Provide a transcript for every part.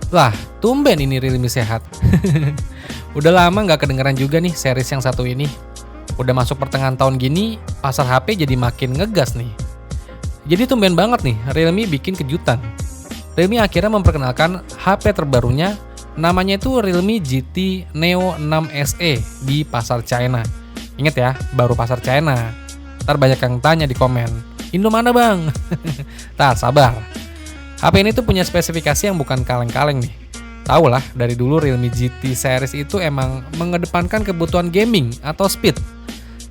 Lah, tumben ini Realme sehat. Udah lama nggak kedengeran juga nih series yang satu ini. Udah masuk pertengahan tahun gini, pasar HP jadi makin ngegas nih. Jadi tumben banget nih, Realme bikin kejutan. Realme akhirnya memperkenalkan HP terbarunya, namanya itu Realme GT Neo 6 SE di pasar China. Ingat ya, baru pasar China. Ntar banyak yang tanya di komen, Indo mana bang? Tar, sabar. HP ini tuh punya spesifikasi yang bukan kaleng-kaleng nih. Tahu lah, dari dulu Realme GT series itu emang mengedepankan kebutuhan gaming atau speed.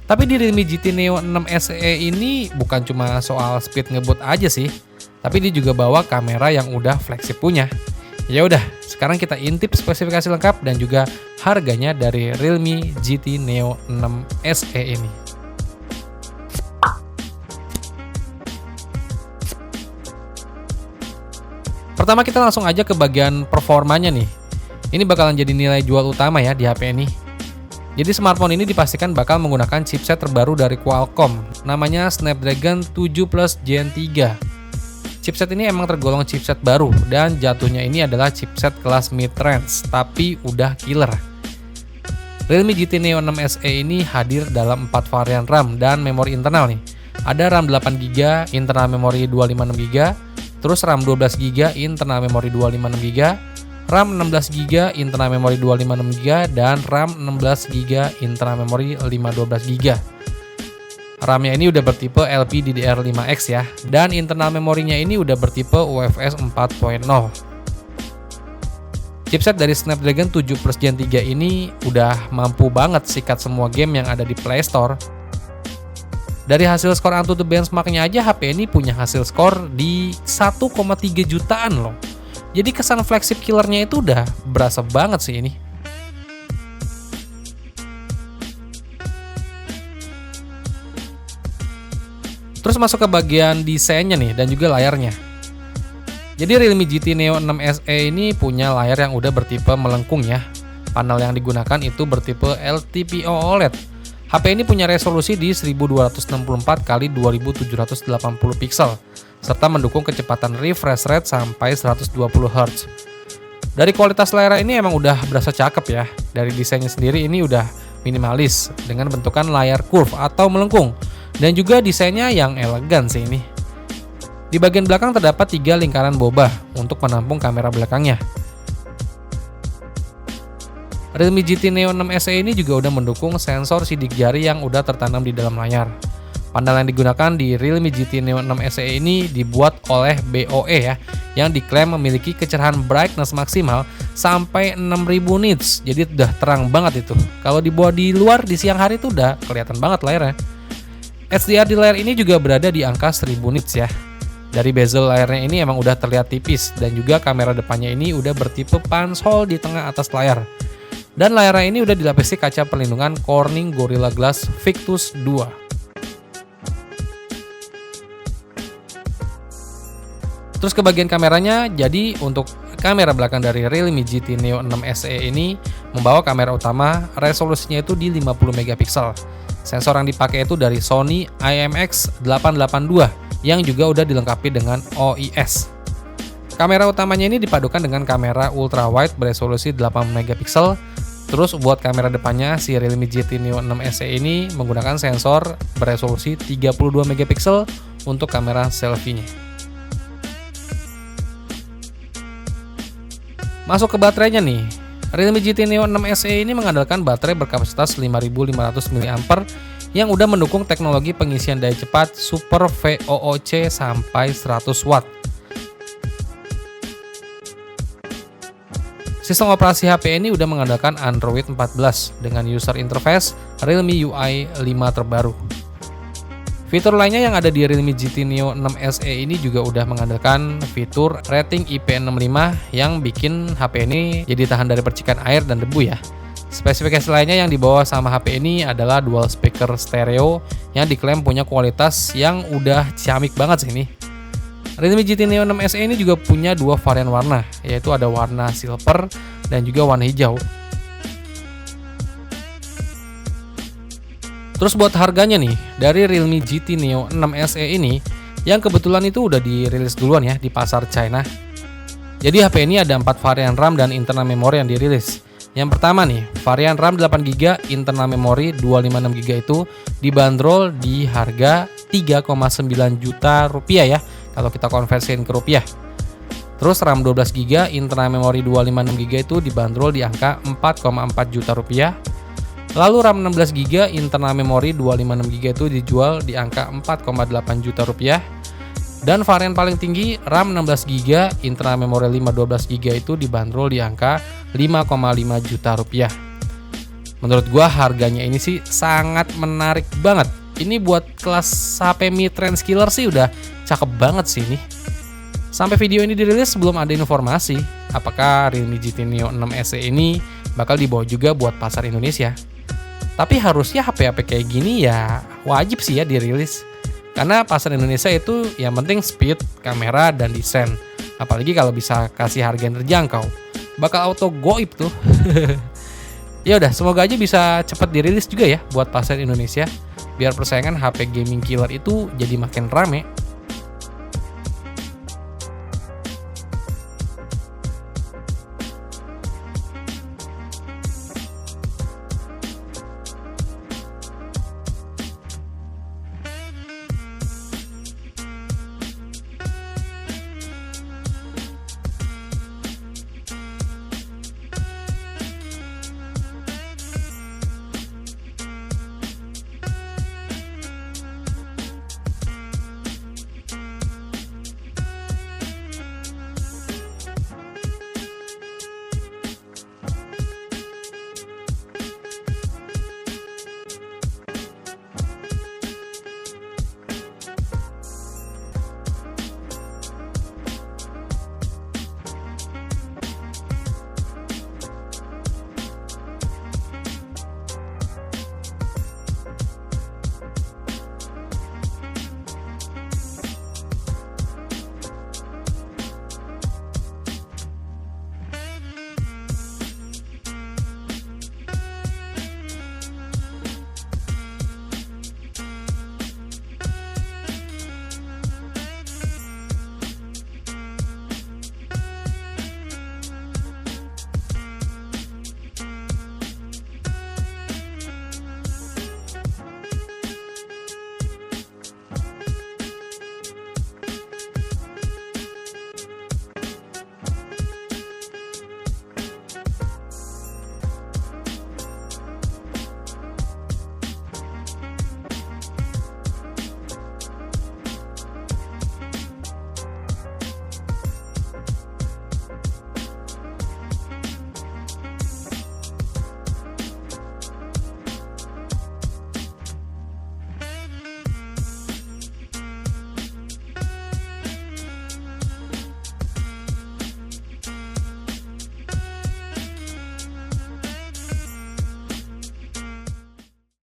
Tapi di Realme GT Neo 6 SE ini bukan cuma soal speed ngebut aja sih, tapi dia juga bawa kamera yang udah flagship punya. Ya udah, sekarang kita intip spesifikasi lengkap dan juga harganya dari Realme GT Neo 6 SE ini. Pertama kita langsung aja ke bagian performanya nih. Ini bakalan jadi nilai jual utama ya di HP ini. Jadi smartphone ini dipastikan bakal menggunakan chipset terbaru dari Qualcomm, namanya Snapdragon 7 Plus Gen 3. Chipset ini emang tergolong chipset baru dan jatuhnya ini adalah chipset kelas mid-range, tapi udah killer. Realme GT Neo 6 SE ini hadir dalam 4 varian RAM dan memori internal nih. Ada RAM 8GB, internal memori 256GB, terus RAM 12GB, internal memori 256GB, RAM 16GB, internal memori 256GB, dan RAM 16GB, internal memori 512GB. RAM-nya ini udah bertipe LPDDR5X ya, dan internal memorinya ini udah bertipe UFS 4.0. Chipset dari Snapdragon 7 Plus Gen 3 ini udah mampu banget sikat semua game yang ada di Play Store. Dari hasil skor AnTuTu benchmark-nya aja, HP ini punya hasil skor di 1,3 jutaan loh. Jadi kesan flagship killernya itu udah berasa banget sih ini. Terus masuk ke bagian desainnya nih dan juga layarnya. Jadi Realme GT Neo 6 SE ini punya layar yang udah bertipe melengkung ya. Panel yang digunakan itu bertipe LTPO OLED. HP ini punya resolusi di 1264x2780 pixel serta mendukung kecepatan refresh rate sampai 120 Hz. Dari kualitas layar ini emang udah berasa cakep ya. Dari desainnya sendiri ini udah minimalis dengan bentukan layar curve atau melengkung dan juga desainnya yang elegan sih ini. Di bagian belakang terdapat 3 lingkaran boba untuk menampung kamera belakangnya. Realme GT Neo 6 SE ini juga udah mendukung sensor sidik jari yang udah tertanam di dalam layar. Panel yang digunakan di Realme GT Neo 6 SE ini dibuat oleh BOE ya, yang diklaim memiliki kecerahan brightness maksimal sampai 6000 nits. Jadi udah terang banget itu. Kalau dibuat di luar di siang hari itu udah kelihatan banget layarnya. HDR di layar ini juga berada di angka 1000 nits ya. Dari bezel layarnya ini emang udah terlihat tipis dan juga kamera depannya ini udah bertipe punch hole di tengah atas layar. Dan layarnya ini udah dilapisi kaca perlindungan Corning Gorilla Glass Victus 2. Terus ke bagian kameranya, jadi untuk kamera belakang dari Realme GT Neo 6 SE ini membawa kamera utama resolusinya itu di 50 megapiksel. Sensor yang dipakai itu dari Sony IMX882 yang juga udah dilengkapi dengan OIS. Kamera utamanya ini dipadukan dengan kamera ultra wide beresolusi 8 megapiksel. Terus buat kamera depannya si Realme GT Neo 6 SE ini menggunakan sensor beresolusi 32 megapiksel untuk kamera selfie-nya. Masuk ke baterainya nih. Realme GT Neo 6 SE ini mengandalkan baterai berkapasitas 5500 mAh yang udah mendukung teknologi pengisian daya cepat Super VOOC sampai 100 Watt. Sistem operasi HP ini udah mengandalkan Android 14 dengan user interface Realme UI 5 terbaru. Fitur lainnya yang ada di Realme GT Neo 6 SE ini juga udah mengandalkan fitur rating IP65 yang bikin HP ini jadi tahan dari percikan air dan debu ya. Spesifikasi lainnya yang dibawa sama HP ini adalah dual speaker stereo yang diklaim punya kualitas yang udah ciamik banget sih ini. Realme GT Neo 6 SE ini juga punya 2 varian warna, yaitu ada warna silver dan juga warna hijau. Terus buat harganya nih, dari Realme GT Neo 6 SE ini, yang kebetulan itu udah dirilis duluan ya di pasar China. Jadi HP ini ada 4 varian RAM dan internal memori yang dirilis. Yang pertama nih, varian RAM 8GB, internal memori 256GB itu dibanderol di harga 3,9 juta rupiah ya, kalau kita konversiin ke rupiah. Terus RAM 12GB, internal memori 256GB itu dibanderol di angka 4,4 juta rupiah. Lalu RAM 16GB, internal memori 256GB itu dijual di angka 4,8 juta rupiah. Dan varian paling tinggi RAM 16GB, internal memori 512GB itu dibanderol di angka 5,5 juta rupiah. Menurut gua harganya ini sih sangat menarik banget. Ini buat kelas HP mid-range killer sih udah cakep banget sih ini. Sampai video ini dirilis belum ada informasi apakah Realme GT Neo 6 SE ini bakal dibawa juga buat pasar Indonesia. Tapi harusnya HP-HP kayak gini ya wajib sih ya dirilis. Karena pasar Indonesia itu yang penting speed, kamera, dan desain. Apalagi kalau bisa kasih harga yang terjangkau. Bakal auto goib tuh. Ya udah, semoga aja bisa cepat dirilis juga ya buat pasar Indonesia. Biar persaingan HP gaming killer itu jadi makin rame.